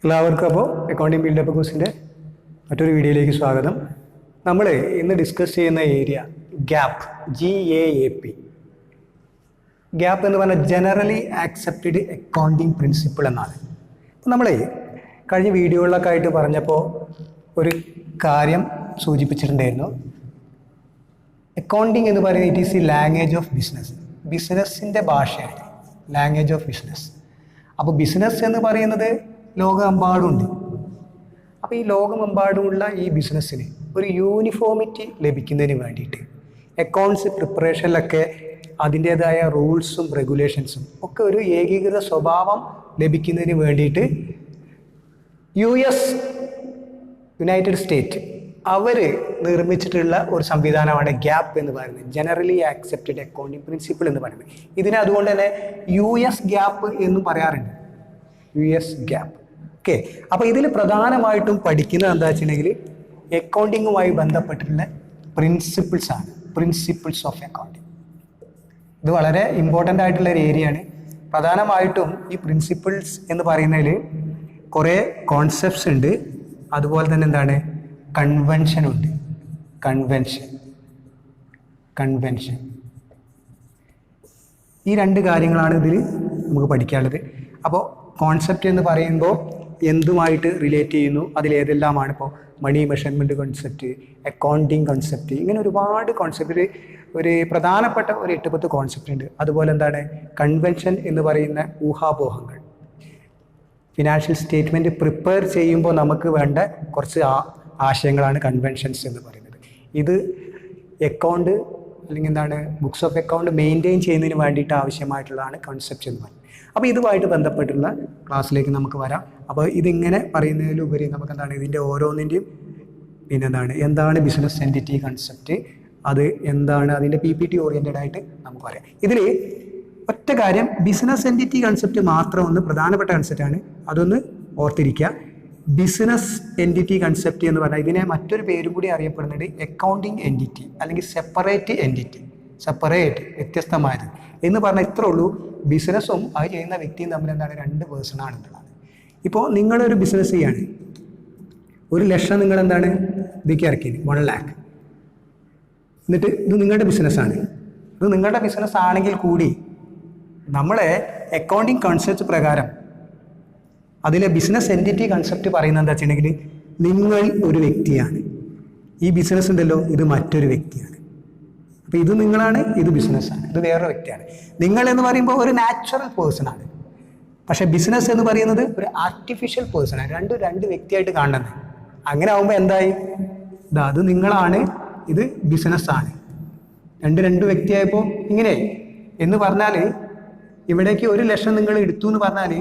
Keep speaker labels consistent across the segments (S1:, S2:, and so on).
S1: എല്ലാവർക്കും അപ്പോൾ accounting build-up കോഴ്സിൻ്റെ മറ്റൊരു വീഡിയോയിലേക്ക് സ്വാഗതം. നമ്മൾ ഇന്ന് ഡിസ്കസ് ചെയ്യുന്ന ഏരിയ ഗ്യാപ്പ്, GAAP. ഗ്യാപ്പ് എന്ന് പറഞ്ഞാൽ ജനറലി ആക്സെപ്റ്റഡ് അക്കൗണ്ടിംഗ് പ്രിൻസിപ്പിൾ എന്നാണ്. അപ്പോൾ നമ്മൾ കഴിഞ്ഞ വീഡിയോകളിലൊക്കെ ആയിട്ട് പറഞ്ഞപ്പോൾ ഒരു കാര്യം സൂചിപ്പിച്ചിട്ടുണ്ടായിരുന്നു. അക്കൗണ്ടിങ് എന്ന് പറയുന്നത് it is the language of business. ബിസിനസ്സിൻ്റെ ഭാഷയാണ് ലാംഗ്വേജ് ഓഫ് ബിസിനസ്. അപ്പോൾ ബിസിനസ് എന്ന് പറയുന്നത് ലോകമെമ്പാടുമുണ്ട്. അപ്പോൾ ഈ ലോകമെമ്പാടുമുള്ള ഈ ബിസിനസ്സിന് ഒരു യൂണിഫോമിറ്റി ലഭിക്കുന്നതിന് വേണ്ടിയിട്ട് അക്കൗണ്ട്സ് പ്രിപ്പറേഷനിലൊക്കെ അതിൻ്റേതായ റൂൾസും റെഗുലേഷൻസും ഒക്കെ ഒരു ഏകീകൃത സ്വഭാവം ലഭിക്കുന്നതിന് വേണ്ടിയിട്ട് യുണൈറ്റഡ് സ്റ്റേറ്റ് അവർ നിർമ്മിച്ചിട്ടുള്ള ഒരു സംവിധാനമാണ് ഗ്യാപ്പ് എന്ന് പറയുന്നത്, ജനറലി ആക്സെപ്റ്റഡ് അക്കൗണ്ടിങ് പ്രിൻസിപ്പിൾ എന്ന് പറയുന്നത്. ഇതിനെ അതുകൊണ്ട് തന്നെ US ഗ്യാപ്പ് എന്നും പറയാറുണ്ട്. US gap. ഓക്കെ, അപ്പോൾ ഇതിൽ പ്രധാനമായിട്ടും പഠിക്കുന്നത് എന്താ വെച്ചിട്ടുണ്ടെങ്കിൽ അക്കൗണ്ടിങ്ങുമായി ബന്ധപ്പെട്ടിട്ടുള്ള പ്രിൻസിപ്പിൾസ് ആണ്, പ്രിൻസിപ്പിൾസ് ഓഫ് അക്കൗണ്ടിങ്. ഇത് വളരെ ഇമ്പോർട്ടൻ്റ് ആയിട്ടുള്ള ഒരു ഏരിയയാണ്. പ്രധാനമായിട്ടും ഈ പ്രിൻസിപ്പിൾസ് എന്ന് പറയുന്നതിൽ കുറേ കോൺസെപ്റ്റ്സ് ഉണ്ട്, അതുപോലെ തന്നെ എന്താണ് കൺവെൻഷൻ ഉണ്ട്. കൺവെൻഷൻ ഈ രണ്ട് കാര്യങ്ങളാണ് ഇതിൽ നമുക്ക് പഠിക്കാനുള്ളത്. അപ്പോൾ കോൺസെപ്റ്റ് എന്ന് പറയുമ്പോൾ എന്തുമായിട്ട് റിലേറ്റ് ചെയ്യുന്നു, അതിലേതെല്ലാമാണ് ഇപ്പോൾ money measurement concept, accounting concept, ഇങ്ങനെ ഒരുപാട് കോൺസെപ്റ്റ്, ഒരു പ്രധാനപ്പെട്ട ഒരു 8-10 കോൺസെപ്റ്റ് ഉണ്ട്. അതുപോലെ എന്താണ് കൺവെൻഷൻ എന്ന് പറയുന്ന ഊഹാപോഹങ്ങൾ. ഫിനാൻഷ്യൽ സ്റ്റേറ്റ്മെൻറ്റ് പ്രിപ്പയർ ചെയ്യുമ്പോൾ നമുക്ക് വേണ്ട കുറച്ച് ആശയങ്ങളാണ് കൺവെൻഷൻസ് എന്ന് പറയുന്നത്. ഇത് അക്കൗണ്ട് അല്ലെങ്കിൽ എന്താണ് ബുക്സ് ഓഫ് അക്കൗണ്ട് മെയിൻറ്റെയിൻ ചെയ്യുന്നതിന് വേണ്ടിയിട്ട് ആവശ്യമായിട്ടുള്ളതാണ് കോൺസെപ്റ്റ് എന്ന് പറയുന്നത്. അപ്പോൾ ഇതുമായിട്ട് ബന്ധപ്പെട്ടുള്ള ക്ലാസ്സിലേക്ക് നമുക്ക് വരാം. അപ്പോൾ ഇതിങ്ങനെ പറയുന്നതിലുപരി നമുക്ക് എന്താണ് ഇതിൻ്റെ ഓരോന്നിൻ്റെയും എന്താണ് ബിസിനസ് എൻറ്റിറ്റി കൺസെപ്റ്റ്, അത് എന്താണ്, അതിൻ്റെ PPT ഓറിയൻറ്റഡ് ആയിട്ട് നമുക്ക് പറയാം. ഇതിൽ ഒറ്റ കാര്യം, ബിസിനസ് എൻറ്റിറ്റി കൺസെപ്റ്റ് മാത്രം ഒന്ന് പ്രധാനപ്പെട്ട കൺസെപ്റ്റാണ്, അതൊന്ന് ഓർത്തിരിക്കുക. ബിസിനസ് എൻറ്റിറ്റി കൺസെപ്റ്റ് എന്ന് പറഞ്ഞാൽ ഇതിനെ മറ്റൊരു പേരും കൂടി അറിയപ്പെടുന്നത് അക്കൗണ്ടിങ് എൻറ്റിറ്റി അല്ലെങ്കിൽ സെപ്പറേറ്റ് എൻറ്റിറ്റി, വ്യത്യസ്തമായത് എന്ന് പറഞ്ഞാൽ ഇത്രേ ഉള്ളൂ. ബിസിനസ്സും അത് ചെയ്യുന്ന വ്യക്തിയും തമ്മിൽ എന്താണ് 2 പേഴ്സണാണെന്നുള്ളതാണ്. ഇപ്പോൾ നിങ്ങളൊരു ബിസിനസ് ചെയ്യാണ്, 1 ലക്ഷം നിങ്ങൾ എന്താണ് ഇതിലേക്ക് ഇറക്കിയത്, 1 lakh. എന്നിട്ട് ഇത് നിങ്ങളുടെ ബിസിനസ്സാണ്. ഇത് നിങ്ങളുടെ ബിസിനസ് ആണെങ്കിൽ കൂടി നമ്മളെ അക്കൗണ്ടിങ് കൺസെപ്റ്റ് പ്രകാരം അതിലെ ബിസിനസ് എൻറ്റിറ്റി കൺസെപ്റ്റ് പറയുന്നത് എന്താ വെച്ചിട്ടുണ്ടെങ്കിൽ നിങ്ങൾ ഒരു വ്യക്തിയാണ്, ഈ ബിസിനസ് ഉണ്ടല്ലോ ഇത് മറ്റൊരു വ്യക്തിയാണ്. അപ്പോൾ ഇത് നിങ്ങളാണ്, ഇത് ബിസിനസ്സാണ്, ഇത് വേറൊരു വ്യക്തിയാണ്. നിങ്ങൾ എന്ന് പറയുമ്പോൾ ഒരു നാച്ചുറൽ പേഴ്സണാണ്, പക്ഷേ ബിസിനസ് എന്ന് പറയുന്നത് ഒരു ആർട്ടിഫിഷ്യൽ പേഴ്സണാണ്. രണ്ട് വ്യക്തിയായിട്ട് കാണുന്നത്. അങ്ങനെ ആകുമ്പോൾ എന്തായി, അത് നിങ്ങളാണ്, ഇത് ബിസിനസ്സാണ്. രണ്ട് വ്യക്തിയായപ്പോൾ ഇങ്ങനെ എന്ന് പറഞ്ഞാൽ ഇവിടേക്ക് 1 ലക്ഷം നിങ്ങൾ എടുത്തു എന്ന് പറഞ്ഞാൽ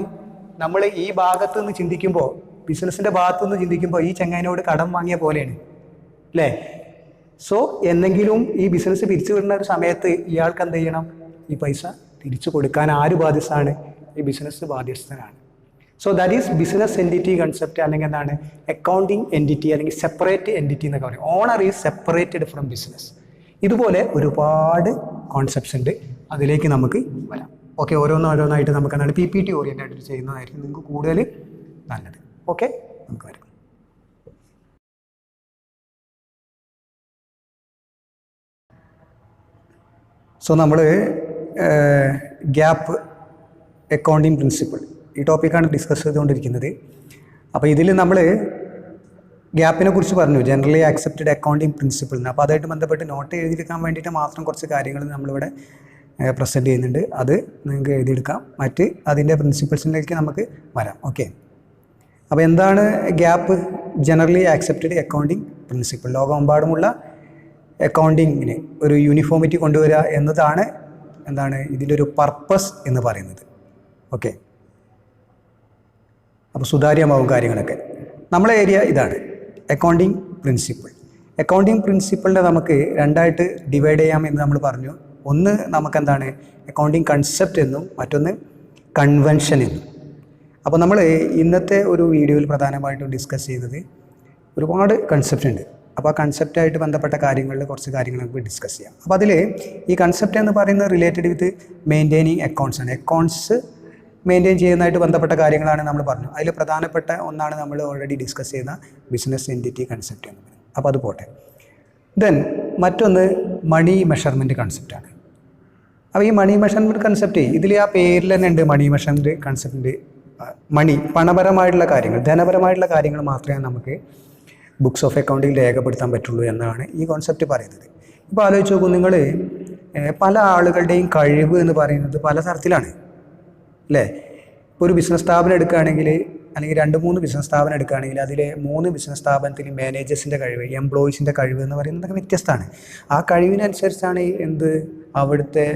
S1: നമ്മൾ ഈ ഭാഗത്ത് നിന്ന് ചിന്തിക്കുമ്പോൾ, ബിസിനസ്സിൻ്റെ ഭാഗത്തു നിന്ന് ചിന്തിക്കുമ്പോൾ ഈ ചങ്ങായിനോട് കടം വാങ്ങിയ പോലെയാണ് അല്ലേ. സോ എന്നെങ്കിലും ഈ ബിസിനസ് പിരിച്ചു വിടുന്ന ഒരു സമയത്ത് ഇയാൾക്ക് എന്ത് ചെയ്യണം, ഈ പൈസ തിരിച്ചു കൊടുക്കാൻ ആര് ബാധ്യസ്ഥനാണ്, ഈ ബിസിനസ് ബാധ്യസ്ഥനാണ്. So that is business entity concept, അല്ലെങ്കിൽ എന്താണ് അക്കൗണ്ടിങ് എൻറ്റിറ്റി അല്ലെങ്കിൽ സെപ്പറേറ്റ് എൻറ്റിറ്റി എന്നൊക്കെ പറയും. Owner is separated from business. ഇതുപോലെ ഒരുപാട് കോൺസെപ്റ്റ്സ് ഉണ്ട്, അതിലേക്ക് നമുക്ക് വരാം. ഓക്കെ, ഓരോന്നായിട്ട് നമുക്ക് എന്താണ് PPT ഓറിയൻറ്റഡ് ചെയ്യുന്നതായിരിക്കും നിങ്ങൾക്ക് കൂടുതൽ നല്ലത്. ഓക്കെ, നമുക്ക് വരാം. സോ നമ്മൾ ഗ്യാപ്പ്, അക്കൗണ്ടിങ് പ്രിൻസിപ്പിൾ, ഈ ടോപ്പിക്കാണ് ഡിസ്കസ് ചെയ്തുകൊണ്ടിരിക്കുന്നത്. അപ്പോൾ ഇതിൽ നമ്മൾ ഗ്യാപ്പിനെ കുറിച്ച് പറഞ്ഞു, ജനറലി ആക്സെപ്റ്റഡ് അക്കൗണ്ടിങ് പ്രിൻസിപ്പിൾ എന്ന്. അപ്പോൾ അതായിട്ട് ബന്ധപ്പെട്ട് നോട്ട് എഴുതിയെടുക്കാൻ വേണ്ടിയിട്ട് മാത്രം കുറച്ച് കാര്യങ്ങൾ നമ്മളിവിടെ പ്രസൻറ്റ് ചെയ്യുന്നുണ്ട്. അത് നിങ്ങൾക്ക് എഴുതിയെടുക്കാം. അതിൻ്റെ പ്രിൻസിപ്പിൾസിലേക്ക് നമുക്ക് വരാം. ഓക്കെ, അപ്പോൾ എന്താണ് gap? Generally accepted accounting principle. ലോകമെമ്പാടുമുള്ള അക്കൗണ്ടിങ്ങിന് ഒരു യൂണിഫോമിറ്റി കൊണ്ടുവരിക എന്നതാണ് ഇതിൻ്റെ ഒരു പർപ്പസ് എന്ന് പറയുന്നത്. ഓക്കെ, അപ്പോൾ സുതാര്യമാവും കാര്യങ്ങളൊക്കെ. നമ്മളെ ഏരിയ ഇതാണ് അക്കൗണ്ടിങ് പ്രിൻസിപ്പിൾ. അക്കൗണ്ടിങ് പ്രിൻസിപ്പിളിനെ നമുക്ക് 2ആയിട്ട് ഡിവൈഡ് ചെയ്യാം എന്ന് നമ്മൾ പറഞ്ഞു. ഒന്ന് നമുക്കെന്താണ് അക്കൗണ്ടിങ് കൺസെപ്റ്റ് എന്നും മറ്റൊന്ന് കൺവെൻഷൻ എന്നും. അപ്പോൾ നമ്മൾ ഇന്നത്തെ ഒരു വീഡിയോയിൽ പ്രധാനമായിട്ടും ഡിസ്കസ് ചെയ്യുന്നത് ഒരുപാട് കൺസെപ്റ്റ് ഉണ്ട്. അപ്പോൾ ആ കൺസെപ്റ്റായിട്ട് ബന്ധപ്പെട്ട കാര്യങ്ങളിൽ കുറച്ച് കാര്യങ്ങൾ നമുക്ക് ഡിസ്കസ് ചെയ്യാം. അപ്പോൾ അതിൽ ഈ കൺസെപ്റ്റ് എന്ന് പറയുന്നത് റിലേറ്റഡ് വിത്ത് മെയിൻറ്റെയിനിങ് അക്കൗണ്ട്സ് ആണ്. അക്കൗണ്ട്സ് മെയിൻറ്റെയിൻ ചെയ്യുന്നതായിട്ട് ബന്ധപ്പെട്ട കാര്യങ്ങളാണ് നമ്മൾ പറഞ്ഞു. അതിൽ പ്രധാനപ്പെട്ട ഒന്നാണ് നമ്മൾ ഓൾറെഡി ഡിസ്കസ് ചെയ്യുന്ന ബിസിനസ് എൻറ്റിറ്റി കൺസെപ്റ്റ് എന്ന് പറയുന്നത്. അപ്പോൾ അത് പോട്ടെ. ദെൻ മറ്റൊന്ന് മണി മെഷർമെൻറ്റ് കൺസെപ്റ്റാണ്. അപ്പോൾ ഈ മണി മെഷർമെൻറ്റ് കൺസെപ്റ്റ് ഇതിൽ ആ പേരിൽ തന്നെ ഉണ്ട് മണി മെഷർമെൻറ്റ് കൺസെപ്റ്റിൻ്റെ. മണി പണപരമായിട്ടുള്ള കാര്യങ്ങൾ, ധനപരമായിട്ടുള്ള കാര്യങ്ങൾ മാത്രമേ നമുക്ക് ബുക്സ് ഓഫ് അക്കൗണ്ടിൽ രേഖപ്പെടുത്താൻ പറ്റുള്ളൂ എന്നാണ് ഈ കോൺസെപ്റ്റ് പറയുന്നത്. ഇപ്പോൾ ആലോചിച്ച് നോക്കൂ, നിങ്ങൾ പല ആളുകളുടെയും കഴിവ് എന്ന് പറയുന്നത് പല തരത്തിലാണ് അല്ലേ? ഇപ്പോൾ ഒരു ബിസിനസ് സ്ഥാപനം എടുക്കുകയാണെങ്കിൽ, അല്ലെങ്കിൽ 2-3 ബിസിനസ് സ്ഥാപനം എടുക്കുകയാണെങ്കിൽ അതിൽ 3 ബിസിനസ് സ്ഥാപനത്തിൽ മാനേജേഴ്സിൻ്റെ കഴിവ്, എംപ്ലോയീസിൻ്റെ കഴിവ് എന്ന് പറയുന്നതൊക്കെ വ്യത്യസ്തമാണ്. ആ കഴിവിനനുസരിച്ചാണ് എന്ത് അവിടുത്തെ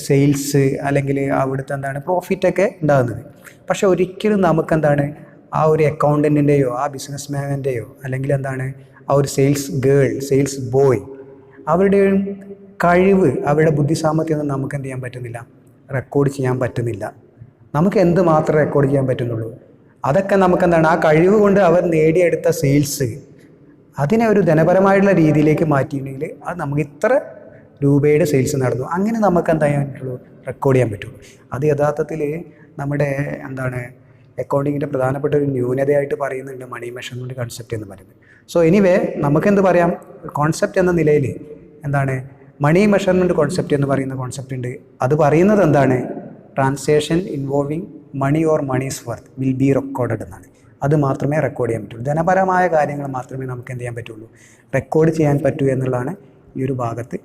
S1: സെയിൽസ് അല്ലെങ്കിൽ അവിടുത്തെ എന്താണ് പ്രോഫിറ്റൊക്കെ ഉണ്ടാകുന്നത്. പക്ഷെ ഒരിക്കലും നമുക്കെന്താണ് ആ ഒരു അക്കൗണ്ടൻറ്റിൻ്റെയോ ആ ബിസിനസ് മാനിൻ്റെയോ അല്ലെങ്കിൽ എന്താണ് ആ ഒരു സെയിൽസ് ഗേൾ, സെയിൽസ് ബോയ്, അവരുടെയും കഴിവ്, അവരുടെ ബുദ്ധിസാമർത്ഥ്യമൊന്നും നമുക്ക് എന്ത് ചെയ്യാൻ പറ്റുന്നില്ല, റെക്കോർഡ് ചെയ്യാൻ പറ്റുന്നില്ല. നമുക്ക് എന്ത് മാത്രമേ റെക്കോർഡ് ചെയ്യാൻ പറ്റുന്നുള്ളൂ, അതൊക്കെ നമുക്കെന്താണ് ആ കഴിവ് കൊണ്ട് അവർ നേടിയെടുത്ത സെയിൽസ് അതിനെ ഒരു ധനപരമായിട്ടുള്ള രീതിയിലേക്ക് മാറ്റിയിട്ടുണ്ടെങ്കിൽ അത് നമുക്ക് ഇത്ര രൂപയുടെ സെയിൽസ് നടന്നു, അങ്ങനെ നമുക്ക് എന്താ ചെയ്യാൻ പറ്റുള്ളൂ, റെക്കോർഡ് ചെയ്യാൻ പറ്റുള്ളൂ. അത് യഥാർത്ഥത്തിൽ നമ്മുടെ എന്താണ് അക്കൗണ്ടിങ്ങിൻ്റെ പ്രധാനപ്പെട്ട ഒരു ന്യൂനതയായിട്ട് പറയുന്നുണ്ട് മണി മെഷർമെൻറ്റ് കൺസെപ്റ്റ് എന്ന് പറയുന്നത്. സോ എനിവേ നമുക്കെന്ത് പറയാം, കോൺസെപ്റ്റ് എന്ന നിലയിൽ എന്താണ് മണി മെഷർമെൻറ്റ് കോൺസെപ്റ്റ് എന്ന് പറയുന്ന കോൺസെപ്റ്റ് ഉണ്ട്. അത് പറയുന്നത് എന്താണ്, transaction involving money or money's worth will be recorded എന്നാണ്. അത് മാത്രമേ റെക്കോർഡ് ചെയ്യാൻ പറ്റുള്ളൂ. ധനപരമായ കാര്യങ്ങൾ മാത്രമേ നമുക്ക് എന്ത് ചെയ്യാൻ പറ്റുള്ളൂ, റെക്കോർഡ് ചെയ്യാൻ പറ്റൂ എന്നുള്ളതാണ് ഈ ഒരു ഭാഗത്ത്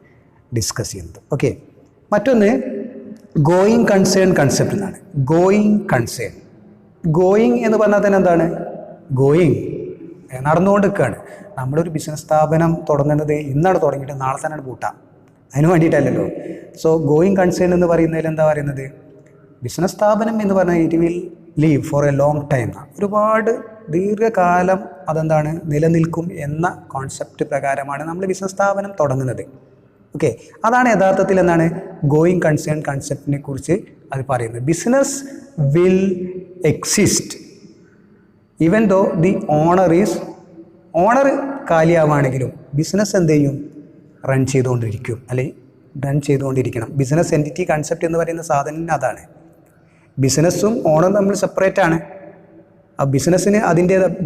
S1: ഡിസ്കസ് ചെയ്യുന്നത്. ഓക്കെ, മറ്റൊന്ന് ഗോയിങ് കൺസേൺ കൺസെപ്റ്റ് എന്നാണ്. ഗോയിങ് കൺസേൺ, ഗോയിങ് എന്ന് പറഞ്ഞാൽ തന്നെ എന്താണ്, ഗോയിങ് നടന്നുകൊണ്ട് നിൽക്കുകയാണ്. നമ്മളൊരു ബിസിനസ് സ്ഥാപനം തുടങ്ങുന്നത് ഇന്നാണ് തുടങ്ങിയിട്ട് നാളെ തന്നെ പൂട്ടാം, അതിന് വേണ്ടിയിട്ടല്ലല്ലോ. സോ ഗോയിങ് കൺസേൺ എന്ന് പറയുന്നതിൽ എന്താ പറയുന്നത്, ബിസിനസ് സ്ഥാപനം എന്ന് പറഞ്ഞാൽ it will leave for a long time, ഒരുപാട് ദീർഘകാലം അതെന്താണ് നിലനിൽക്കും എന്ന കോൺസെപ്റ്റ് പ്രകാരമാണ് നമ്മൾ ബിസിനസ് സ്ഥാപനം തുടങ്ങുന്നത്. ഓക്കെ, അതാണ് യഥാർത്ഥത്തിൽ എന്താണ് ഗോയിങ് കൺസേൺ കൺസെപ്റ്റിനെ കുറിച്ച് അത് പറയുന്നത്. Business will exist even though the owner കാലിയാവുകയാണെങ്കിലും ബിസിനസ് എന്ത് ചെയ്യും, റൺ ചെയ്തുകൊണ്ടിരിക്കും അല്ലെങ്കിൽ റൺ ചെയ്തുകൊണ്ടിരിക്കണം. ബിസിനസ് എൻറ്റിറ്റി കൺസെപ്റ്റ് എന്ന് പറയുന്ന സാധനം അതാണ്. ബിസിനസ്സും ഓണറും തമ്മിൽ സെപ്പറേറ്റ് ആണ്. ആ ബിസിനസ്സിന്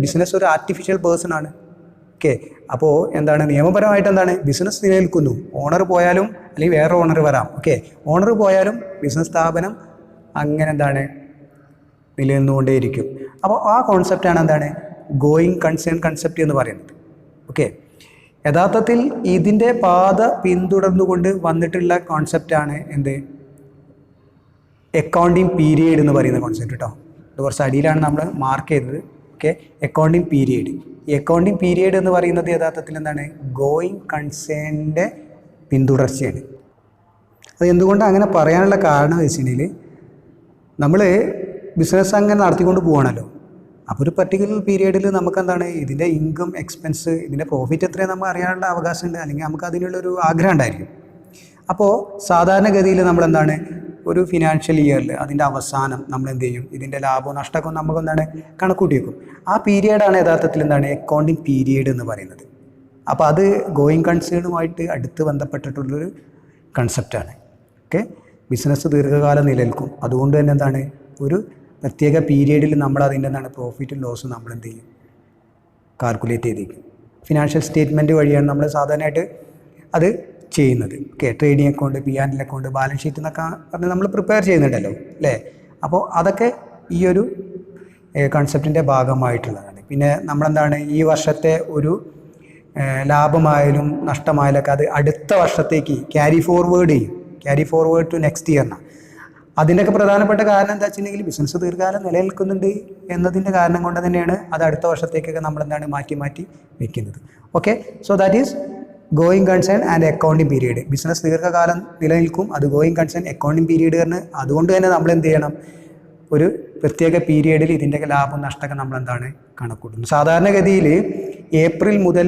S1: ബിസിനസ് ഒരു ആർട്ടിഫിഷ്യൽ പേഴ്സൺ ആണ്. ഓക്കെ, അപ്പോൾ എന്താണ് നിയമപരമായിട്ട് എന്താണ് ബിസിനസ് നിലനിൽക്കുന്നു, ഓണർ പോയാലും അല്ലെങ്കിൽ വേറെ ഓണർ വരാം. ഓക്കെ, ഓണർ പോയാലും ബിസിനസ് സ്ഥാപനം അങ്ങനെ എന്താണ് നിലനിന്നുകൊണ്ടേയിരിക്കും. അപ്പോൾ ആ കോൺസെപ്റ്റാണ് എന്താണ് ഗോയിങ് കൺസേൺ കൺസെപ്റ്റ് എന്ന് പറയുന്നത്. ഓക്കെ, യഥാർത്ഥത്തിൽ ഇതിൻ്റെ പാത പിന്തുടർന്നുകൊണ്ട് വന്നിട്ടുള്ള കോൺസെപ്റ്റാണ് എന്ത് അക്കൗണ്ടിങ് പീരിയഡ് എന്ന് പറയുന്ന കോൺസെപ്റ്റ് കേട്ടോ. ഇത് കുറച്ച് അടിയിലാണ് നമ്മൾ മാർക്ക് ചെയ്തത്. Okay, accounting period. ഈ അക്കൗണ്ടിങ് പീരിയഡ് എന്ന് പറയുന്നത് യഥാർത്ഥത്തിൽ എന്താണ് ഗോയിങ് കൺസേണിൻ്റെ പിന്തുടർച്ചയാണ്. അത് എന്തുകൊണ്ടാണ് അങ്ങനെ പറയാനുള്ള കാരണം വെച്ചിട്ടുണ്ടെങ്കിൽ നമ്മൾ ബിസിനസ് അങ്ങനെ നടത്തിക്കൊണ്ട് പോകണമല്ലോ. അപ്പോൾ ഒരു പർട്ടിക്കുലർ പീരിയഡിൽ നമുക്ക് എന്താണ് ഇതിൻ്റെ ഇൻകം, എക്സ്പെൻസ്, ഇതിൻ്റെ പ്രോഫിറ്റ് എത്രയും നമുക്ക് അറിയാനുള്ള അവകാശമുണ്ട്, അല്ലെങ്കിൽ നമുക്ക് അതിനുള്ളൊരു ആഗ്രഹം ഉണ്ടായിരിക്കും. അപ്പോൾ സാധാരണഗതിയിൽ നമ്മളെന്താണ് ഒരു ഫിനാൻഷ്യൽ ഇയറിൽ അതിൻ്റെ അവസാനം നമ്മൾ എന്ത് ചെയ്യും, ഇതിൻ്റെ ലാഭവും നഷ്ടമൊക്കെ നമുക്ക് എന്താണ് കണക്കൂട്ടി വെക്കും. ആ പീരിയഡാണ് യഥാർത്ഥത്തിൽ എന്താണ് അക്കൗണ്ടിങ് പീരിയഡ് എന്ന് പറയുന്നത്. അപ്പോൾ അത് ഗോയിങ് കൺസേണുമായിട്ട് അടുത്ത് ബന്ധപ്പെട്ടിട്ടുള്ളൊരു കൺസെപ്റ്റാണ്. ഓക്കെ, ബിസിനസ് ദീർഘകാലം നിലനിൽക്കും, അതുകൊണ്ട് തന്നെ എന്താണ് ഒരു പ്രത്യേക പീരിയഡിൽ നമ്മൾ അതിൻ്റെ എന്താണ് പ്രോഫിറ്റും ലോസും നമ്മൾ എന്ത് ചെയ്യും കാൽക്കുലേറ്റ് ചെയ്തേക്കും. ഫിനാൻഷ്യൽ സ്റ്റേറ്റ്മെൻറ്റ് വഴിയാണ് നമ്മൾ സാധാരണയായിട്ട് അത് ചെയ്യുന്നത്. Okay, trading account, P&L account, balance sheet എന്നൊക്കെ പറഞ്ഞ് നമ്മൾ പ്രിപ്പയർ ചെയ്യുന്നുണ്ടല്ലോ അല്ലേ. അപ്പോൾ അതൊക്കെ ഈ ഒരു കൺസെപ്റ്റിൻ്റെ ഭാഗമായിട്ടുള്ളതാണ്. പിന്നെ നമ്മളെന്താണ് ഈ വർഷത്തെ ഒരു ലാഭമായാലും നഷ്ടമായാലും ഒക്കെ അത് അടുത്ത വർഷത്തേക്ക് ക്യാരി ഫോർവേഡ് ടു നെക്സ്റ്റ് ഇയറിനാണ്. അതിൻ്റെയൊക്കെ പ്രധാനപ്പെട്ട കാരണം എന്താ വെച്ചിട്ടുണ്ടെങ്കിൽ ബിസിനസ് ദീർഘകാലം നിലനിൽക്കുന്നുണ്ട് എന്നതിൻ്റെ കാരണം കൊണ്ട് തന്നെയാണ് അത് അടുത്ത വർഷത്തേക്കൊക്കെ നമ്മളെന്താണ് മാറ്റി വെക്കുന്നത്. Okay, so that is going concern and accounting period. Business ദീർഘകാലം നിലനിൽക്കും, അത് ഗോയിങ് കൺസേൺ അക്കൗണ്ടിങ് പീരീഡ് കാരണം. അതുകൊണ്ട് തന്നെ നമ്മൾ എന്ത് ചെയ്യണം, ഒരു പ്രത്യേക പീരീഡിൽ ഇതിൻ്റെയൊക്കെ ലാഭം നഷ്ടമൊക്കെ നമ്മളെന്താണ് കണക്കൂട്ടുന്നു. സാധാരണഗതിയിൽ ഏപ്രിൽ മുതൽ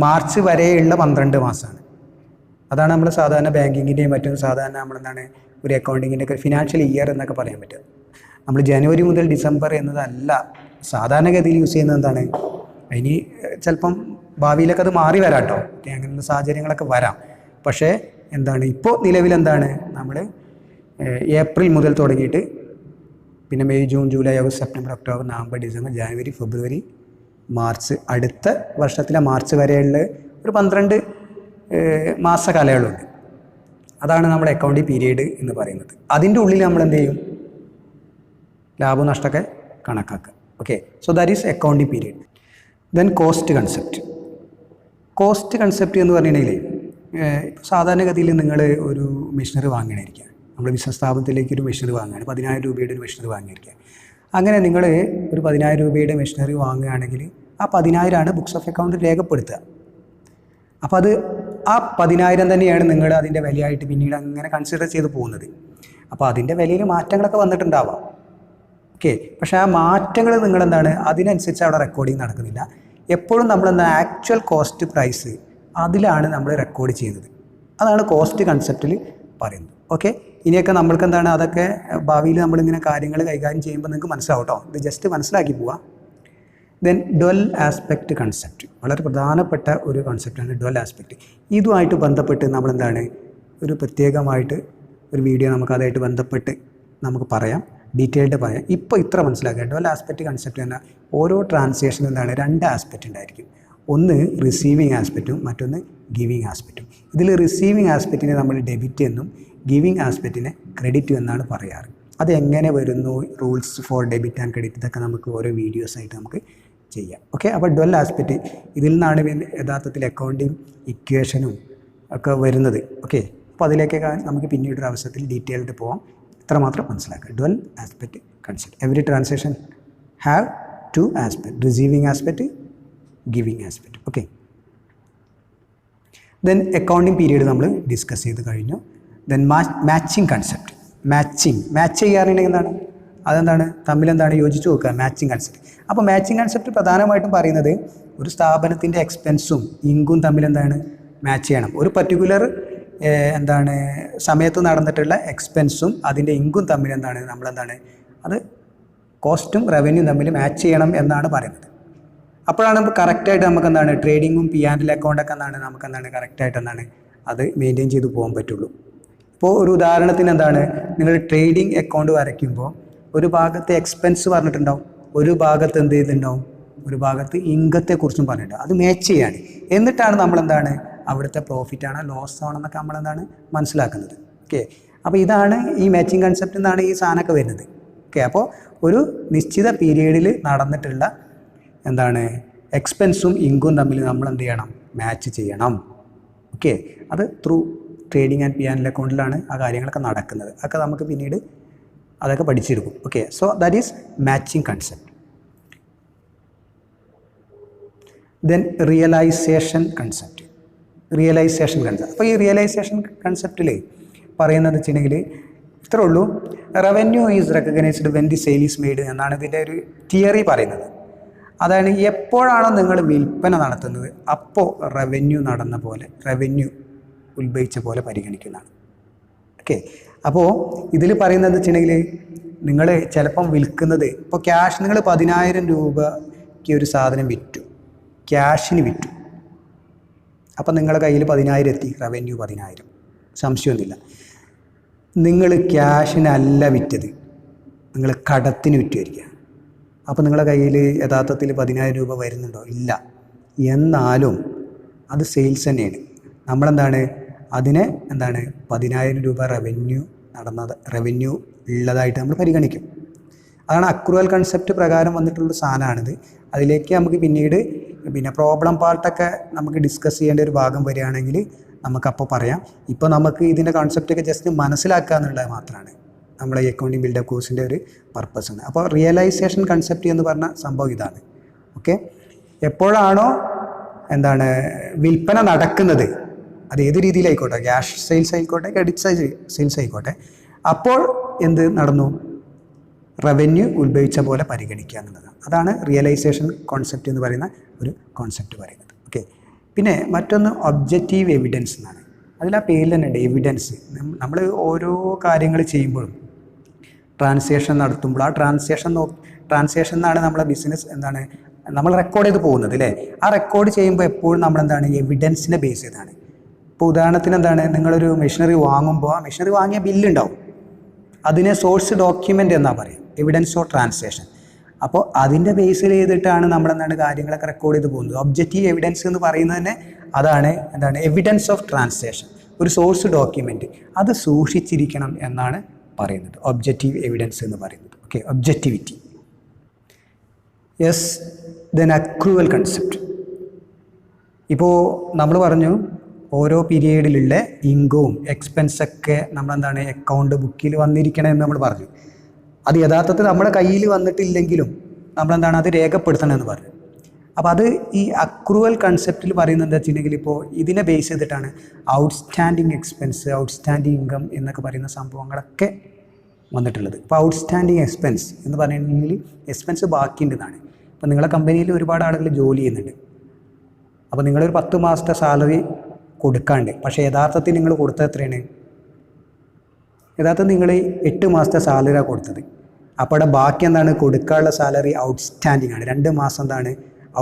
S1: മാർച്ച് വരെയുള്ള 12 മാസമാണ്. അതാണ് നമ്മൾ സാധാരണ ബാങ്കിങ്ങിൻ്റെയും മറ്റും സാധാരണ നമ്മളെന്താണ് ഒരു അക്കൗണ്ടിങ്ങിൻ്റെ ഒക്കെ ഫിനാൻഷ്യൽ ഇയർ എന്നൊക്കെ പറയാൻ പറ്റുക. നമ്മൾ ജനുവരി മുതൽ ഡിസംബർ എന്നതല്ല സാധാരണഗതിയിൽ യൂസ് ചെയ്യുന്നത്. എന്താണ് ഇനി ചിലപ്പം ഭാവിയിലൊക്കെ അത് മാറി വരാം കേട്ടോ, അങ്ങനെയുള്ള സാഹചര്യങ്ങളൊക്കെ വരാം. പക്ഷേ എന്താണ് ഇപ്പോൾ നിലവിലെന്താണ് നമ്മൾ ഏപ്രിൽ മുതൽ തുടങ്ങിയിട്ട് പിന്നെ May, June, July, August, September, October, November, December, ജനുവരി, ഫെബ്രുവരി, മാർച്ച്. അടുത്ത വർഷത്തിലെ മാർച്ച് വരെയുള്ള ഒരു 12 മാസ കാലയളവുണ്ട്. അതാണ് നമ്മുടെ അക്കൗണ്ടിങ് പീരീഡ് എന്ന് പറയുന്നത്. അതിൻ്റെ ഉള്ളിൽ നമ്മൾ എന്ത് ചെയ്യും? ലാഭവും നഷ്ടമൊക്കെ കണക്കാക്കുക. Okay, so that is accounting period. Then cost concept. Cost concept എന്ന് പറഞ്ഞിട്ടുണ്ടെങ്കിൽ സാധാരണഗതിയിൽ നിങ്ങൾ ഒരു മെഷീനറി വാങ്ങണമായിരിക്കുക. നമ്മൾ ബിസിനസ് സ്ഥാപനത്തിലേക്ക് ഒരു മെഷീനറി വാങ്ങുകയാണ്, 10,000 രൂപയുടെ ഒരു മെഷീനറി വാങ്ങിയിരിക്കുക. അങ്ങനെ നിങ്ങൾ ഒരു 10,000 രൂപയുടെ മെഷീനറി വാങ്ങുകയാണെങ്കിൽ ആ 10,000 ബുക്സ് ഓഫ് അക്കൗണ്ടിൽ രേഖപ്പെടുത്തുക. അപ്പോൾ അത് ആ 10,000 തന്നെയാണ് നിങ്ങൾ അതിൻ്റെ വിലയായിട്ട് പിന്നീട് അങ്ങനെ കൺസിഡർ ചെയ്ത് പോകുന്നത്. അപ്പോൾ അതിൻ്റെ വിലയിൽ മാറ്റങ്ങളൊക്കെ വന്നിട്ടുണ്ടാവാം. ഓക്കെ, പക്ഷേ ആ മാറ്റങ്ങൾ നിങ്ങളെന്താണ് അതിനനുസരിച്ച് അവിടെ റെക്കോർഡിങ് നടക്കുന്നില്ല. എപ്പോഴും നമ്മളെന്താ ആക്ച്വൽ കോസ്റ്റ് പ്രൈസ് അതിലാണ് നമ്മൾ റെക്കോർഡ് ചെയ്യുന്നത്. അതാണ് കോസ്റ്റ് കൺസെപ്റ്റിൽ പറയുന്നത്. ഓക്കെ, ഇനിയൊക്കെ നമ്മൾക്ക് എന്താണ് അതൊക്കെ ഭാവിയിൽ നമ്മളിങ്ങനെ കാര്യങ്ങൾ കൈകാര്യം ചെയ്യുമ്പോൾ നിങ്ങൾക്ക് മനസ്സിലാവും കേട്ടോ. ഇത് ജസ്റ്റ് മനസ്സിലാക്കി പോവാം. ദെൻ ഡ്വൽ ആസ്പെക്റ്റ് കൺസെപ്റ്റ് വളരെ പ്രധാനപ്പെട്ട ഒരു കൺസെപ്റ്റാണ് ഡ്വൽ ആസ്പെക്റ്റ്. ഇതുമായിട്ട് ബന്ധപ്പെട്ട് നമ്മളെന്താണ് ഒരു പ്രത്യേകമായിട്ട് ഒരു വീഡിയോ നമുക്കതായിട്ട് ബന്ധപ്പെട്ട് നമുക്ക് പറയാം, ഡീറ്റെയിൽഡ് പറയാം. ഇപ്പോൾ ഇത്ര മനസ്സിലാക്കുക. ഡ്വൽ ആസ്പെക്റ്റ് കൺസെപ്റ്റ് എന്നാൽ ഓരോ ട്രാൻസാക്ഷനും എന്താണ് 2 ആസ്പെക്റ്റ് ഉണ്ടായിരിക്കും. ഒന്ന് റിസീവിങ് ആസ്പെക്റ്റും മറ്റൊന്ന് ഗിവിങ് ആസ്പെക്റ്റും. ഇതിൽ റിസീവിങ് ആസ്പെക്റ്റിനെ നമ്മൾ ഡെബിറ്റ് എന്നും ഗിവിങ് ആസ്പെക്റ്റിനെ ക്രെഡിറ്റ് എന്നാണ് പറയാറ്. അത് എങ്ങനെ വരുന്നു, rules for debit and credit, ഇതൊക്കെ നമുക്ക് ഓരോ വീഡിയോസായിട്ട് നമുക്ക് ചെയ്യാം. ഓക്കെ, അപ്പോൾ ഡ്വൽ ആസ്പെക്റ്റ് ഇതിൽ നിന്നാണ് യഥാർത്ഥത്തിൽ അക്കൗണ്ടിങ് ഇക്വേഷനും ഒക്കെ വരുന്നത്. ഓക്കെ, അപ്പോൾ അതിലേക്കൊക്കെ നമുക്ക് പിന്നീടൊരു അവസരത്തിൽ ഡീറ്റെയിൽഡ് പോകാം. ഇത്രമാത്രം മനസ്സിലാക്കുക. Dual aspect concept. Every transaction have 2 aspect, receiving aspect, giving aspect. Okay, then accounting period നമ്മൾ ഡിസ്കസ് ചെയ്ത് കഴിഞ്ഞു. Then matching concept. മാച്ച് ചെയ്യാറുണ്ടെങ്കിൽ എന്താണ്, അതെന്താണ് തമ്മിലെന്താണ് യോജിച്ച് നോക്കുക, മാച്ചിങ് കൺസെപ്റ്റ്. അപ്പോൾ മാച്ചിങ് കൺസെപ്റ്റ് പ്രധാനമായിട്ടും പറയുന്നത് ഒരു സ്ഥാപനത്തിൻ്റെ എക്സ്പെൻസും ഇൻകും തമ്മിലെന്താണ് മാച്ച് ചെയ്യണം. ഒരു പർട്ടിക്കുലർ എന്താണ് സമയത്ത് നടന്നിട്ടുള്ള എക്സ്പെൻസും അതിൻ്റെ ഇൻകും തമ്മിൽ എന്താണ് നമ്മളെന്താണ് അത് കോസ്റ്റും റവന്യൂ തമ്മിൽ മാച്ച് ചെയ്യണം എന്നാണ് പറയുന്നത്. അപ്പോഴാണ് കറക്റ്റായിട്ട് നമുക്ക് എന്താണ് ട്രേഡിങ്ങും P&L അക്കൗണ്ടൊക്കെ എന്താണ് നമുക്ക് എന്താണ് കറക്റ്റായിട്ട് എന്താണ് അത് മെയിൻറ്റെയിൻ ചെയ്ത് പോകാൻ പറ്റുള്ളൂ. ഇപ്പോൾ ഒരു ഉദാഹരണത്തിന് എന്താണ് നിങ്ങൾ ട്രേഡിംഗ് അക്കൗണ്ട് വരയ്ക്കുമ്പോൾ ഒരു ഭാഗത്ത് എക്സ്പെൻസ് പറഞ്ഞിട്ടുണ്ടാവും, ഒരു ഭാഗത്ത് എന്ത് ചെയ്തിട്ടുണ്ടാവും, ഒരു ഭാഗത്ത് ഇൻകത്തെക്കുറിച്ചും പറഞ്ഞിട്ടുണ്ടാവും. അത് മാച്ച് ചെയ്യാണ്. എന്നിട്ടാണ് നമ്മളെന്താണ് അവിടുത്തെ പ്രോഫിറ്റാണോ ലോസ് ആണോ എന്നൊക്കെ നമ്മളെന്താണ് മനസ്സിലാക്കുന്നത്. ഓക്കെ, അപ്പോൾ ഇതാണ് ഈ മാച്ചിങ് കൺസെപ്റ്റ് എന്നാണ് ഈ സാധനമൊക്കെ വരുന്നത്. ഓക്കെ, അപ്പോൾ ഒരു നിശ്ചിത പീരീഡിൽ നടന്നിട്ടുള്ള എന്താണ് എക്സ്പെൻസും ഇൻകും തമ്മിൽ നമ്മൾ എന്ത് ചെയ്യണം, മാച്ച് ചെയ്യണം. ഓക്കെ, അത് ത്രൂ ട്രേഡിംഗ് ആൻഡ് P&L അക്കൗണ്ടിലാണ് ആ കാര്യങ്ങളൊക്കെ നടക്കുന്നത്. അതൊക്കെ നമുക്ക് പിന്നീട് അതൊക്കെ പഠിച്ചെടുക്കും. Okay, so that is matching concept. Then realization concept. അപ്പോൾ ഈ റിയലൈസേഷൻ കൺസെപ്റ്റിൽ പറയുന്നത് വെച്ചിട്ടുണ്ടെങ്കിൽ ഇത്രേ ഉള്ളൂ. Revenue is recognized when the sale is made എന്നാണ് ഇതിൻ്റെ ഒരു തിയറി പറയുന്നത്. അതാണ് എപ്പോഴാണോ നിങ്ങൾ വിൽപ്പന നടത്തുന്നത് അപ്പോൾ റവന്യൂ നടന്ന പോലെ, റവന്യൂ ഉത്ഭവിച്ച പോലെ പരിഗണിക്കുന്നതാണ്. ഓക്കെ, അപ്പോൾ ഇതിൽ പറയുന്നത് വെച്ചിട്ടുണ്ടെങ്കിൽ നിങ്ങൾ ചിലപ്പം വിൽക്കുന്നത് ഇപ്പോൾ ക്യാഷ്, നിങ്ങൾ 10,000 രൂപയ്ക്ക് ഒരു സാധനം വിറ്റു, ക്യാഷിന് വിറ്റു. അപ്പം നിങ്ങളുടെ കയ്യിൽ 10,000 എത്തി, റവന്യൂ 10,000, സംശയമൊന്നുമില്ല. നിങ്ങൾ ക്യാഷിനല്ല വിറ്റത്, നിങ്ങൾ കടത്തിന് വിറ്റുമായിരിക്കുക. അപ്പോൾ നിങ്ങളുടെ കയ്യിൽ യഥാർത്ഥത്തിൽ 10,000 രൂപ വരുന്നുണ്ടോ? ഇല്ല. എന്നാലും അത് സെയിൽസ് തന്നെയാണ്. നമ്മളെന്താണ് അതിനെ എന്താണ് 10,000 രൂപ റവന്യൂ ഉള്ളതായിട്ട് നമ്മൾ പരിഗണിക്കും. അതാണ് അക്രൂവൽ കൺസെപ്റ്റ് പ്രകാരം വന്നിട്ടുള്ള സാധനമാണിത്. അതിലേക്ക് നമുക്ക് പിന്നീട് പ്രോബ്ലം പാർട്ടൊക്കെ നമുക്ക് ഡിസ്കസ് ചെയ്യേണ്ട ഒരു ഭാഗം വരികയാണെങ്കിൽ നമുക്കപ്പോൾ പറയാം. ഇപ്പോൾ നമുക്ക് ഇതിൻ്റെ കോൺസെപ്റ്റൊക്കെ ജസ്റ്റ് മനസ്സിലാക്കുക എന്നുള്ളത് മാത്രമാണ് നമ്മളെ ഈ അക്കൗണ്ടിങ് ബിൽഡപ്പ് കോഴ്സിൻ്റെ ഒരു പർപ്പസ് ആണ്. അപ്പോൾ റിയലൈസേഷൻ കൺസെപ്റ്റ് എന്ന് പറഞ്ഞ സംഭവം ഇതാണ്. ഓക്കെ, എപ്പോഴാണോ എന്താണ് വിൽപ്പന നടക്കുന്നത്, അത് ഏത് രീതിയിലായിക്കോട്ടെ, ക്യാഷ് സെയിൽസ് ആയിക്കോട്ടെ, ക്രെഡിറ്റ് സെയിൽസ് ആയിക്കോട്ടെ, അപ്പോൾ എന്ത് നടന്നു, റവന്യൂ ഉത്ഭവിച്ച പോലെ പരിഗണിക്കുക എന്നുള്ളതാണ്. അതാണ് റിയലൈസേഷൻ കോൺസെപ്റ്റ് എന്ന് പറയുന്ന ഒരു കോൺസെപ്റ്റ് പറയുന്നത്. ഓക്കെ, പിന്നെ മറ്റൊന്ന് ഒബ്ജക്റ്റീവ് എവിഡൻസ് എന്നാണ്. അതിൽ ആ പേരിൽ തന്നെ ഉണ്ട് എവിഡൻസ്. നമ്മൾ ഓരോ കാര്യങ്ങൾ ചെയ്യുമ്പോഴും ട്രാൻസാക്ഷൻ നടത്തുമ്പോൾ ആ ട്രാൻസാക്ഷൻ എന്നാണ് നമ്മളെ ബിസിനസ് എന്താണ് നമ്മൾ റെക്കോർഡ് ചെയ്ത് പോകുന്നത് അല്ലേ. ആ റെക്കോർഡ് ചെയ്യുമ്പോൾ എപ്പോഴും നമ്മളെന്താണ് എവിഡൻസിനെ ബേസ് ചെയ്താണ്. ഇപ്പോൾ ഉദാഹരണത്തിന് എന്താണ് നിങ്ങളൊരു മെഷീനറി വാങ്ങുമ്പോൾ ആ മെഷീനറി വാങ്ങിയ ബില്ലുണ്ടാവും. അതിനെ സോഴ്സ് ഡോക്യുമെൻ്റ് എന്നാ പറയുക, എവിഡൻസ് ഓഫ് ട്രാൻസാക്ഷൻ. അപ്പോൾ അതിൻ്റെ ബേസിൽ ചെയ്തിട്ടാണ് നമ്മളെന്താണ് കാര്യങ്ങളൊക്കെ റെക്കോർഡ് ചെയ്ത് പോകുന്നത്. ഒബ്ജക്റ്റീവ് എവിഡൻസ് എന്ന് പറയുന്നത് തന്നെ അതാണ്, എന്താണ് എവിഡൻസ് ഓഫ് ട്രാൻസാക്ഷൻ, ഒരു സോഴ്സ് ഡോക്യുമെൻ്റ് അത് സൂക്ഷിച്ചിരിക്കണം എന്നാണ് പറയുന്നത് ഒബ്ജക്റ്റീവ് എവിഡൻസ് എന്ന് പറയുന്നത്. Okay, objectivity. Yes, then accrual concept. ഇപ്പോൾ നമ്മൾ പറഞ്ഞു ഓരോ പീരിയഡിലുള്ള ഇൻകവും എക്സ്പെൻസൊക്കെ നമ്മളെന്താണ് അക്കൗണ്ട് ബുക്കിൽ വന്നിരിക്കണമെന്ന് നമ്മൾ പറഞ്ഞു. അത് യഥാർത്ഥത്തിൽ നമ്മുടെ കയ്യിൽ വന്നിട്ടില്ലെങ്കിലും നമ്മളെന്താണ് അത് രേഖപ്പെടുത്തണമെന്ന് പറഞ്ഞു. അപ്പോൾ അത് ഈ അക്രൂവൽ കൺസെപ്റ്റിൽ പറയുന്നത് എന്താ വെച്ചിട്ടുണ്ടെങ്കിൽ ഇപ്പോൾ ഇതിനെ ബേസ് ചെയ്തിട്ടാണ് ഔട്ട്സ്റ്റാൻഡിങ് എക്സ്പെൻസ്, ഔട്ട്സ്റ്റാൻഡിങ് ഇൻകം എന്നൊക്കെ പറയുന്ന സംഭവങ്ങളൊക്കെ വന്നിട്ടുള്ളത്. ഇപ്പോൾ ഔട്ട്സ്റ്റാൻഡിങ് എക്സ്പെൻസ് എന്ന് പറഞ്ഞിട്ടുണ്ടെങ്കിൽ എക്സ്പെൻസ് ബാക്കിയുണ്ടെന്നാണ്. ഇപ്പോൾ നിങ്ങളെ കമ്പനിയിൽ ഒരുപാട് ആളുകൾ ജോലി ചെയ്യുന്നുണ്ട്. അപ്പോൾ നിങ്ങളൊരു 10 മാസത്തെ സാലറി കൊടുക്കാണ്ട്, പക്ഷേ യഥാർത്ഥത്തിൽ നിങ്ങൾ കൊടുത്തത് എത്രയാണ്? യഥാർത്ഥത്തിൽ നിങ്ങൾ 8 മാസത്തെ സാലറിയാണ് കൊടുത്തത്. അപ്പോൾ അവിടെ ബാക്കി എന്താണ്? കൊടുക്കാനുള്ള സാലറി ഔട്ട്സ്റ്റാൻഡിങ് ആണ്. 2 മാസം എന്താണ്?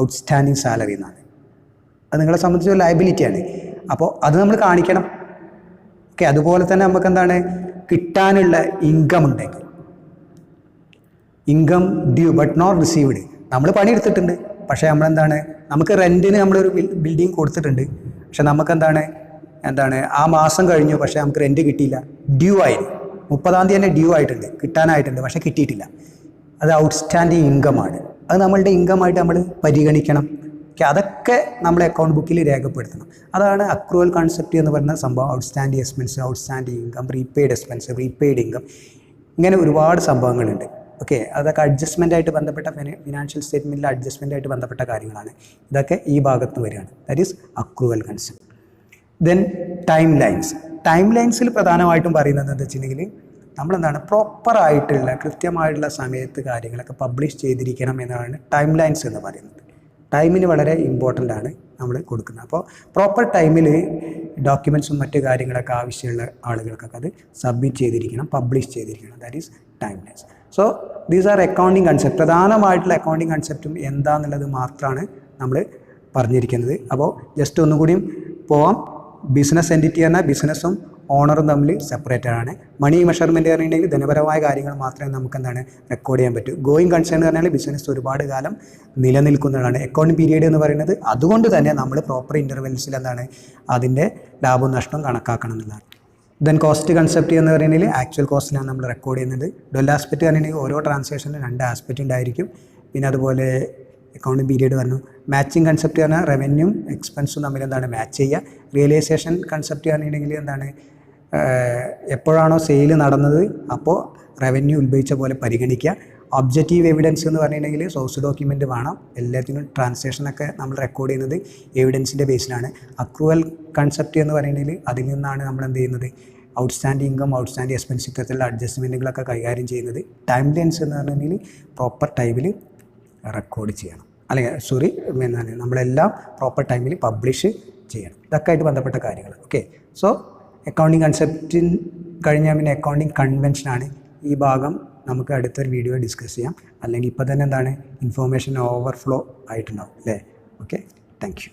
S1: ഔട്ട്സ്റ്റാൻഡിങ് സാലറി എന്നാണ്. അത് നിങ്ങളെ സംബന്ധിച്ച് ഒരു ലയബിലിറ്റിയാണ്. അപ്പോൾ അത് നമ്മൾ കാണിക്കണം. ഓക്കെ, അതുപോലെ തന്നെ നമുക്ക് എന്താണ് കിട്ടാനുള്ള ഇൻകം ഉണ്ടെങ്കിൽ, income due but not received. നമ്മൾ പണിയെടുത്തിട്ടുണ്ട്, പക്ഷേ നമ്മളെന്താണ് നമുക്ക് റെൻറ്റിന് നമ്മളൊരു ബിൽഡിംഗ് കൊടുത്തിട്ടുണ്ട്, പക്ഷെ നമുക്കെന്താണ് ആ മാസം കഴിഞ്ഞു, പക്ഷേ നമുക്ക് റെൻറ്റ് കിട്ടിയില്ല, ഡ്യൂ ആയിരുന്നു. 30-ാം തീയതി തന്നെ ഡ്യൂ ആയിട്ടുണ്ട്, കിട്ടാനായിട്ടുണ്ട്, പക്ഷേ കിട്ടിയിട്ടില്ല. അത് ഔട്ട്സ്റ്റാൻഡിങ് ഇൻകമാണ്. അത് നമ്മളുടെ ഇൻകമായിട്ട് നമ്മൾ പരിഗണിക്കണം. അതൊക്കെ നമ്മൾ അക്കൗണ്ട് ബുക്കിൽ രേഖപ്പെടുത്തണം. അതാണ് അക്രൂവൽ കൺസെപ്റ്റ് എന്ന് പറയുന്ന സംഭവം. Outstanding expense, outstanding income, prepaid expense, prepaid income, ഇങ്ങനെ ഒരുപാട് സംഭവങ്ങളുണ്ട്. ഓക്കെ, അതൊക്കെ അഡ്ജസ്റ്റ്മെൻറ്റായിട്ട് ബന്ധപ്പെട്ട ഫിനാൻഷ്യൽ സ്റ്റേറ്റ്മെൻറ്റിൽ അഡ്ജസ്റ്റ്മെൻറ്റായിട്ട് ബന്ധപ്പെട്ട കാര്യങ്ങളാണ്. ഇതൊക്കെ ഈ ഭാഗത്ത് വരികയാണ്. That is accrual concept. Then time lines. ടൈം ലൈൻസിൽ പ്രധാനമായിട്ടും പറയുന്നത് എന്താ വെച്ചിട്ടുണ്ടെങ്കിൽ നമ്മളെന്താണ് പ്രോപ്പറായിട്ടുള്ള കൃത്യമായിട്ടുള്ള സമയത്ത് കാര്യങ്ങളൊക്കെ പബ്ലിഷ് ചെയ്തിരിക്കണം എന്നാണ് ടൈം ലൈൻസ് എന്ന് പറയുന്നത്. ടൈമിന് വളരെ ഇമ്പോർട്ടൻ്റ് ആണ് നമ്മൾ കൊടുക്കുന്നത്. അപ്പോൾ പ്രോപ്പർ ടൈമിൽ ഡോക്യുമെൻറ്റ്സും മറ്റു കാര്യങ്ങളൊക്കെ ആവശ്യമുള്ള ആളുകൾക്കൊക്കെ അത് സബ്മിറ്റ് ചെയ്തിരിക്കണം, പബ്ലിഷ് ചെയ്തിരിക്കണം. That is time lines. So these are accounting concept. പ്രധാനമായിട്ടുള്ള അക്കൗണ്ടിങ് കൺസെപ്റ്റും എന്താണെന്നുള്ളത് മാത്രമാണ് നമ്മൾ പറഞ്ഞിരിക്കുന്നത്. അപ്പോൾ ജസ്റ്റ് ഒന്നുകൂടിയും പോവാം. ബിസിനസ് എൻറ്റിറ്റി പറഞ്ഞാൽ ബിസിനസ്സും ഓണറും തമ്മിൽ സെപ്പറേറ്റഡ് ആണ്. മണി മെഷർമെൻറ്റ് പറഞ്ഞിട്ടുണ്ടെങ്കിൽ ധനപരമായ കാര്യങ്ങൾ മാത്രമേ നമുക്ക് എന്താണ് റെക്കോർഡ് ചെയ്യാൻ പറ്റൂ. ഗോയിങ് കൺസേൺ എന്ന് പറഞ്ഞാൽ ബിസിനസ് ഒരുപാട് കാലം നിലനിൽക്കുന്നതാണ്. അക്കൗണ്ടിങ് പീരീഡ് എന്ന് പറയുന്നത് അതുകൊണ്ട് തന്നെ നമ്മൾ പ്രോപ്പർ ഇൻ്റർവെൽസിൽ എന്താണ് അതിൻ്റെ ലാഭവും നഷ്ടവും കണക്കാക്കണം എന്നുള്ളതാണ്. ദെൻ കോസ്റ്റ് കൺസെപ്റ്റ് എന്ന് പറയുന്നതിൽ ആക്ച്വൽ കോസ്റ്റിലാണ് നമ്മൾ റെക്കോർഡ് ചെയ്യുന്നത്. ഡൊൽ ആസ്പെക്റ്റ് പറഞ്ഞിട്ടുണ്ടെങ്കിൽ ഓരോ ട്രാൻസാക്ഷനിലും 2 ആസ്പെക്റ്റ് ഉണ്ടായിരിക്കും. പിന്നെ അതുപോലെ അക്കൗണ്ടിങ് പീരീഡ് പറഞ്ഞു. മാച്ചിങ് കൺസെപ്റ്റ് പറഞ്ഞാൽ റവന്യൂ എക്സ്പെൻസും തമ്മിൽ എന്താണ് മാച്ച് ചെയ്യുക. റിയലൈസേഷൻ കൺസെപ്റ്റ് പറഞ്ഞിട്ടുണ്ടെങ്കിൽ എന്താണ് എപ്പോഴാണോ സെയിൽ നടന്നത് അപ്പോൾ റവന്യൂ ഉത്ഭവിച്ച പോലെ പരിഗണിക്കുക. ഒബ്ജക്റ്റീവ് എവിഡൻസ് എന്ന് പറഞ്ഞിട്ടുണ്ടെങ്കിൽ സോഴ്സ് ഡോക്യുമെൻ്റ് വേണം. എല്ലാത്തിനും ട്രാൻസാക്ഷനൊക്കെ നമ്മൾ റെക്കോർഡ് ചെയ്യുന്നത് എവിഡൻസിൻ്റെ ബേസിലാണ്. അക്രൂവൽ കൺസെപ്റ്റ് എന്ന് പറയുന്നതിൽ അതിൽ നിന്നാണ് നമ്മൾ എന്ത് ചെയ്യുന്നത് ഔട്ട്സ്റ്റാൻഡിങ് ഇൻകം, ഔട്ട്സ്റ്റാൻഡിങ് എക്സ്പെൻസ് ഇത്തരത്തിലുള്ള അഡ്ജസ്റ്റ്മെൻറ്റുകളൊക്കെ കൈകാര്യം ചെയ്യുന്നത്. ടൈം ലൈൻസ് എന്ന് പറഞ്ഞിട്ടുണ്ടെങ്കിൽ പ്രോപ്പർ ടൈമിൽ റെക്കോർഡ് ചെയ്യണം, അല്ലെങ്കിൽ എന്താണ് നമ്മളെല്ലാം പ്രോപ്പർ ടൈമിൽ പബ്ലിഷ് ചെയ്യണം. ഇതൊക്കെ ആയിട്ട് ബന്ധപ്പെട്ട കാര്യങ്ങൾ. ഓക്കെ, സോ അക്കൗണ്ടിങ് കൺസെപ്റ്റിൻ കഴിഞ്ഞാൽ പിന്നെ അക്കൗണ്ടിങ് കൺവെൻഷനാണ്. ഈ ഭാഗം നമുക്ക് അടുത്തൊരു വീഡിയോ ഡിസ്കസ് ചെയ്യാം. അല്ലെങ്കിൽ ഇപ്പോൾ തന്നെ എന്താണ് ഇൻഫോർമേഷൻ ഓവർഫ്ലോ ആയിട്ടുണ്ടാവും അല്ലേ. Okay, thank you.